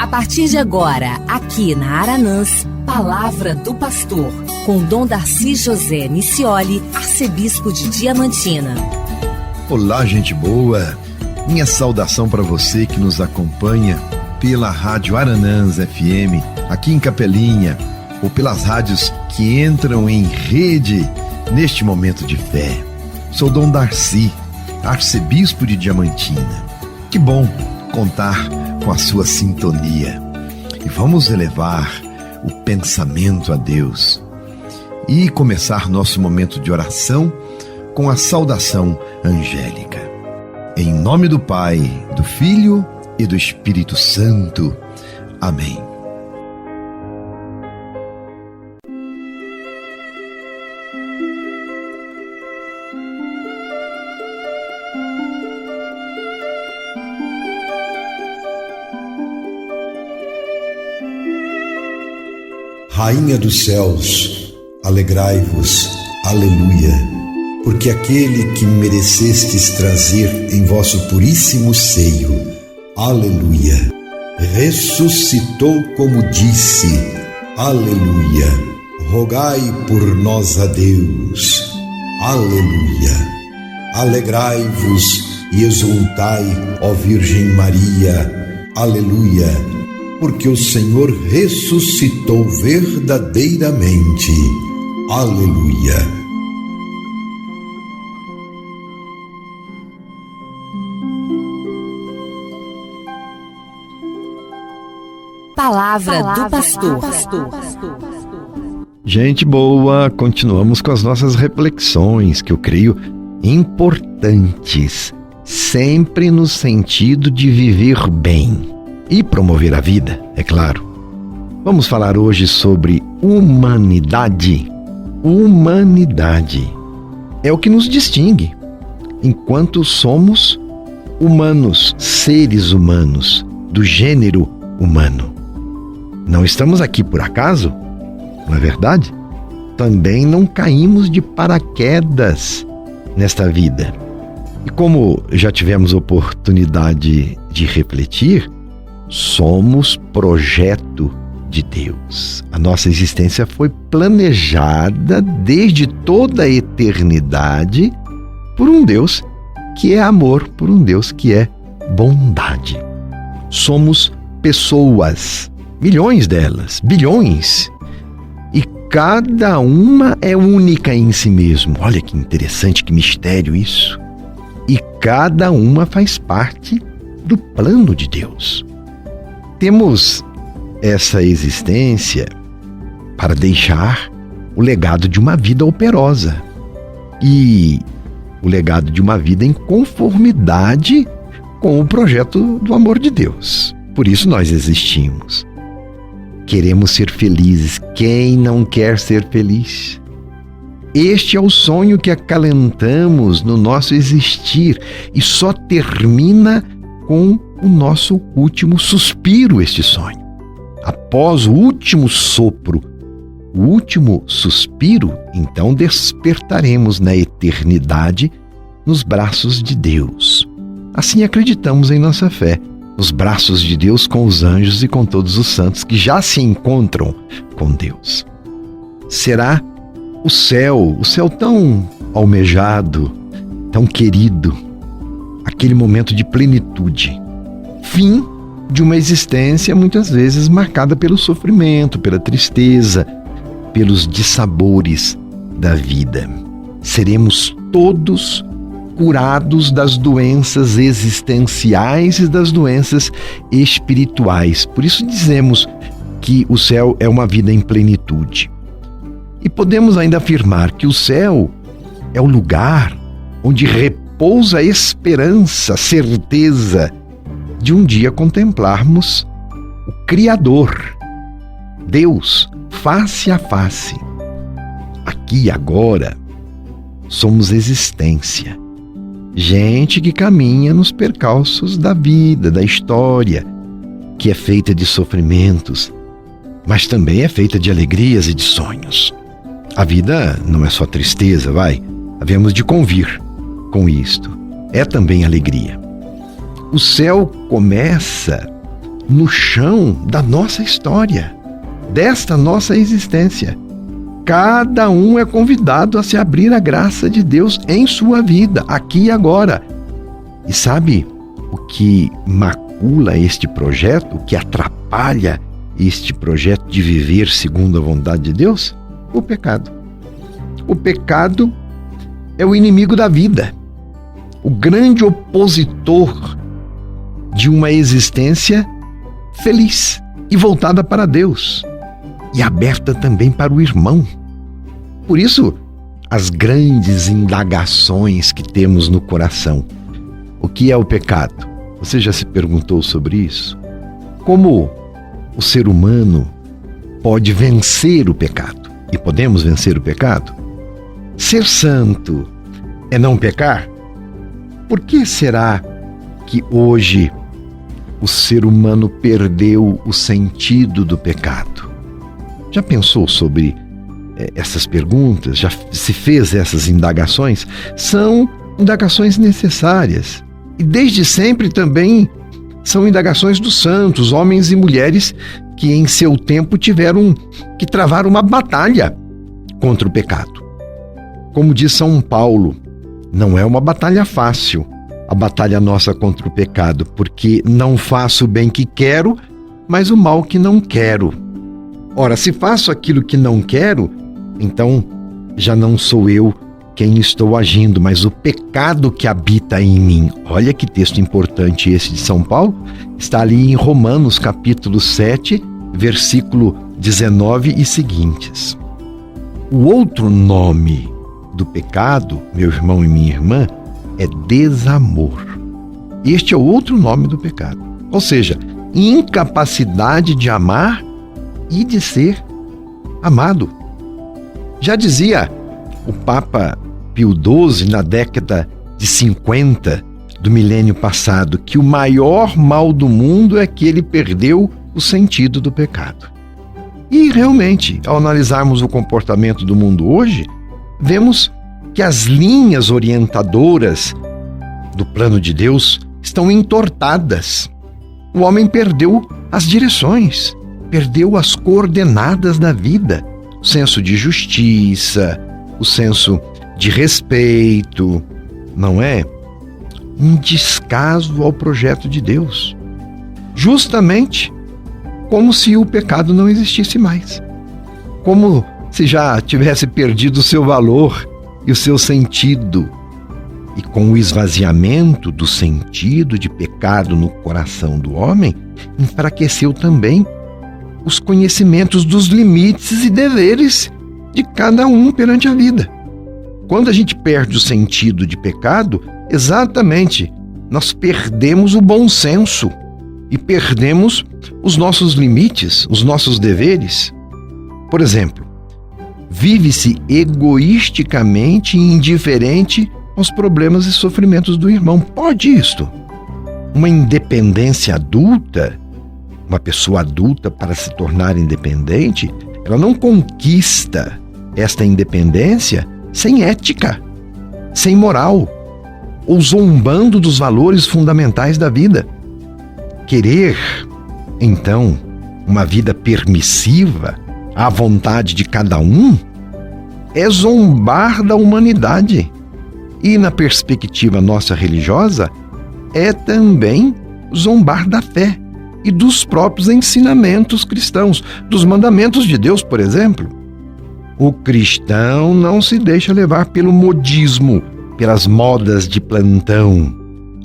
A partir de agora, aqui na Aranãs, Palavra do Pastor, com Dom Darcy José Nicioli, arcebispo de Diamantina. Olá, gente boa! Minha saudação para você que nos acompanha pela Rádio Aranãs FM, aqui em Capelinha, ou pelas rádios que entram em rede neste momento de fé. Sou Dom Darcy, arcebispo de Diamantina. Que bom contar com a sua sintonia. E vamos elevar o pensamento a Deus e começar nosso momento de oração com a saudação angélica. Em nome do Pai, do Filho e do Espírito Santo. Amém. Rainha dos céus, alegrai-vos, aleluia, porque aquele que merecestes trazer em vosso puríssimo seio, aleluia, ressuscitou como disse, aleluia, rogai por nós a Deus, aleluia, alegrai-vos e exultai, ó Virgem Maria, aleluia, porque o Senhor ressuscitou verdadeiramente. Aleluia. Palavra do Pastor. Gente boa, continuamos com as nossas reflexões, que eu creio importantes, sempre no sentido de viver bem e promover a vida, é claro. Vamos falar hoje sobre humanidade. Humanidade é o que nos distingue enquanto somos humanos, seres humanos, do gênero humano. Não estamos aqui por acaso, não é verdade? Também não caímos de paraquedas nesta vida. E como já tivemos oportunidade de refletir, somos projeto de Deus. A nossa existência foi planejada desde toda a eternidade por um Deus que é amor, por um Deus que é bondade. Somos pessoas, milhões delas, bilhões, e cada uma é única em si mesmo. Olha que interessante, que mistério isso. E cada uma faz parte do plano de Deus. Temos essa existência para deixar o legado de uma vida operosa e o legado de uma vida em conformidade com o projeto do amor de Deus. Por isso nós existimos. Queremos ser felizes. Quem não quer ser feliz? Este é o sonho que acalentamos no nosso existir e só termina com o nosso último suspiro, este sonho. Após o último sopro, o último suspiro, então despertaremos na eternidade nos braços de Deus. Assim acreditamos em nossa fé, nos braços de Deus com os anjos e com todos os santos que já se encontram com Deus. Será o céu tão almejado, tão querido, aquele momento de plenitude, fim de uma existência muitas vezes marcada pelo sofrimento, pela tristeza, pelos dissabores da vida. Seremos todos curados das doenças existenciais e das doenças espirituais. Por isso dizemos que o céu é uma vida em plenitude. E podemos ainda afirmar que o céu é o lugar onde repousa a esperança, a certeza de um dia contemplarmos o Criador, Deus, face a face. Aqui e agora somos existência, gente que caminha nos percalços da vida, da história, que é feita de sofrimentos, mas também é feita de alegrias e de sonhos. A vida não é só tristeza, havemos de convir com isto. É também alegria. O céu começa no chão da nossa história, desta nossa existência. Cada um é convidado a se abrir à graça de Deus em sua vida, aqui e agora. E sabe o que macula este projeto, o que atrapalha este projeto de viver segundo a vontade de Deus? O pecado. O pecado é o inimigo da vida, o grande opositor de uma existência feliz e voltada para Deus e aberta também para o irmão. Por isso, as grandes indagações que temos no coração. O que é o pecado? Você já se perguntou sobre isso? Como o ser humano pode vencer o pecado? E podemos vencer o pecado? Ser santo é não pecar? Por que será que hoje o ser humano perdeu o sentido do pecado? Já pensou sobre essas perguntas? Já se fez essas indagações? São indagações necessárias. E desde sempre também são indagações dos santos, homens e mulheres que em seu tempo tiveram que travar uma batalha contra o pecado. Como diz São Paulo, não é uma batalha fácil a batalha nossa contra o pecado, porque não faço o bem que quero, mas o mal que não quero. Ora, se faço aquilo que não quero, então já não sou eu quem estou agindo, mas o pecado que habita em mim. Olha que texto importante esse de São Paulo. Está ali em Romanos, capítulo 7, versículo 19 e seguintes. O outro nome do pecado, meu irmão e minha irmã, é desamor. Este é o outro nome do pecado. Ou seja, incapacidade de amar e de ser amado. Já dizia o Papa Pio XII, na década de 50 do milênio passado, que o maior mal do mundo é que ele perdeu o sentido do pecado. E realmente, ao analisarmos o comportamento do mundo hoje, vemos que as linhas orientadoras do plano de Deus estão entortadas. O homem perdeu as direções, perdeu as coordenadas da vida, o senso de justiça, o senso de respeito, não é? Um descaso ao projeto de Deus. Justamente como se o pecado não existisse mais. Como se já tivesse perdido o seu valor e o seu sentido. E com o esvaziamento do sentido de pecado no coração do homem, enfraqueceu também os conhecimentos dos limites e deveres de cada um perante a vida. Quando a gente perde o sentido de pecado, exatamente, nós perdemos o bom senso e perdemos os nossos limites, os nossos deveres. Por exemplo, vive-se egoisticamente e indiferente aos problemas e sofrimentos do irmão. Pode isto? Uma independência adulta, uma pessoa adulta para se tornar independente, ela não conquista esta independência sem ética, sem moral, ou zombando dos valores fundamentais da vida. Querer, então, uma vida permissiva à vontade de cada um é zombar da humanidade. E na perspectiva nossa religiosa, é também zombar da fé e dos próprios ensinamentos cristãos, dos mandamentos de Deus, por exemplo. O cristão não se deixa levar pelo modismo, pelas modas de plantão.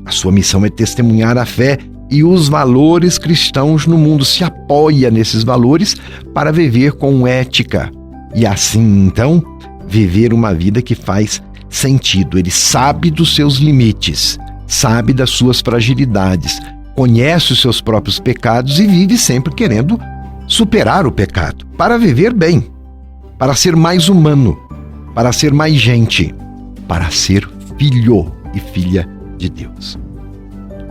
A sua missão é testemunhar a fé e os valores cristãos no mundo. Se apoia nesses valores para viver com ética e assim, então, viver uma vida que faz sentido. Ele sabe dos seus limites, sabe das suas fragilidades, conhece os seus próprios pecados e vive sempre querendo superar o pecado para viver bem, para ser mais humano, para ser mais gente, para ser filho e filha de Deus.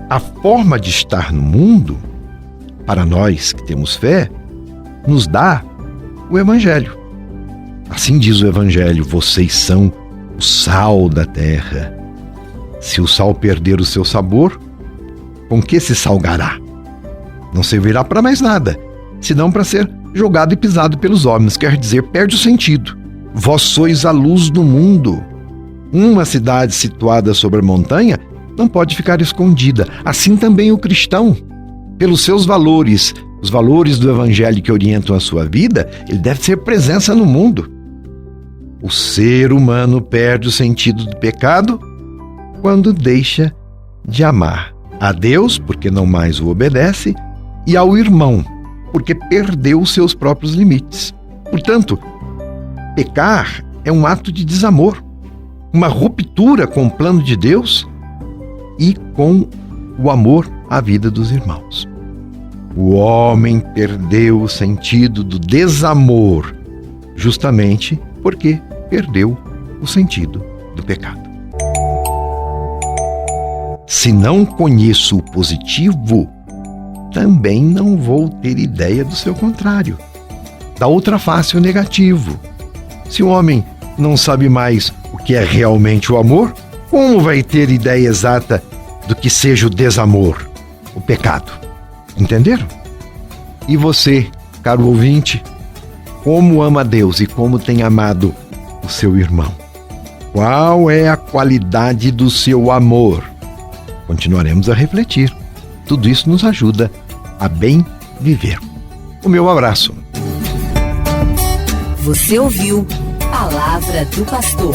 A forma de estar no mundo, para nós que temos fé, nos dá o Evangelho. Assim diz o Evangelho: vocês são o sal da terra. Se o sal perder o seu sabor, com que se salgará? Não servirá para mais nada, senão para ser jogado e pisado pelos homens, quer dizer, perde o sentido. Vós sois a luz do mundo. Uma cidade situada sobre a montanha não pode ficar escondida. Assim também o cristão, pelos seus valores, os valores do evangelho que orientam a sua vida, ele deve ser presença no mundo. O ser humano perde o sentido do pecado quando deixa de amar a Deus, porque não mais o obedece, e ao irmão, porque perdeu os seus próprios limites. Portanto, pecar é um ato de desamor, uma ruptura com o plano de Deus e com o amor à vida dos irmãos. O homem perdeu o sentido do desamor, justamente porque perdeu o sentido do pecado. Se não conheço o positivo, também não vou ter ideia do seu contrário. Da outra face, o negativo. Se o homem não sabe mais o que é realmente o amor, como vai ter ideia exata do que seja o desamor, o pecado? Entenderam? E você, caro ouvinte, como ama Deus e como tem amado o seu irmão? Qual é a qualidade do seu amor? Continuaremos a refletir. Tudo isso nos ajuda a bem viver. O meu abraço. Você ouviu Palavra do Pastor.